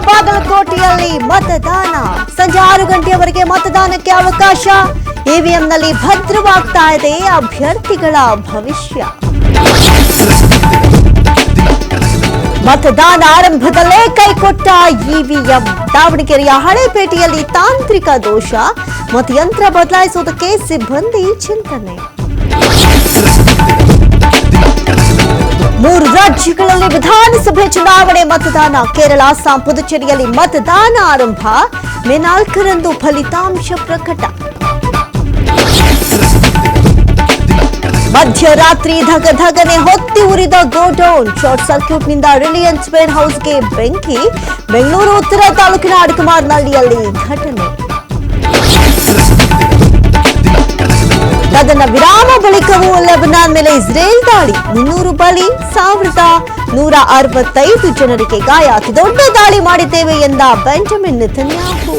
ಬಾಗಲಕೋಟೆಯಲ್ಲಿ ಮತದಾನ ಸಂಜೆ 6 ಗಂಟೆಯವರೆಗೆ ಮತದಾನಕ್ಕೆ ಅವಕಾಶ. ಇವಿಎಂನಲ್ಲಿ ಭದ್ರವಾಗ್ತಾ ಇದೆ ಅಭ್ಯರ್ಥಿಗಳ ಭವಿಷ್ಯ. ಮತದಾನ ಆರಂಭದಲ್ಲೇ ಕೈಕೊಟ್ಟ ಇವಿಎಂ. ದಾವಣಗೆರೆಯ ಹಳೇಪೇಟೆಯಲ್ಲಿ ತಾಂತ್ರಿಕ ದೋಷ, ಮತಯಂತ್ರ ಬದಲಾಯಿಸುವುದಕ್ಕೆ ಸಿಬ್ಬಂದಿ ಚಿಂತನೆ. 3 ರಾಜ್ಯಗಳಲ್ಲಿ ವಿಧಾನಸಭೆ ಚುನಾವಣೆ ಮತದಾನ. ಕೇರಳ, ಅಸ್ಸಾಂ, ಪುದುಚೇರಿಯಲ್ಲಿ ಮತದಾನ ಆರಂಭ. ಮೇ 4ರಂದು ಫಲಿತಾಂಶ ಪ್ರಕಟ. ಮಧ್ಯರಾತ್ರಿ ಧಗಧಗನೆ ಹೊತ್ತಿ ಉರಿದ ಗೋಡೌನ್. ಶಾರ್ಟ್ ಸರ್ಕ್ಯೂಟ್ನಿಂದ ರಿಲಯನ್ಸ್ ವೇರ್ ಹೌಸ್ಗೆ ಬೆಂಕಿ. ಬೆಂಗಳೂರು ಉತ್ತರ ತಾಲೂಕಿನ ಅಡಕಮಾರ್ನಹಳ್ಳಿಯಲ್ಲಿ ಘಟನೆ. ತದನ ವಿರಾಮ ಬಳಿಕವೂ ಲೆಬನಾನ್ ಮೇಲೆ ಇಸ್ರೇಲ್ ದಾಳಿ. 300 ಬಲಿ, 1165 ಜನರಿಗೆ ಗಾಯ. ಅತಿ ದೊಡ್ಡ ದಾಳಿ ಮಾಡಿದ್ದೇವೆ ಎಂದ ಬೆಂಜಮಿನ್ ನೆತನ್ಯಾಹು.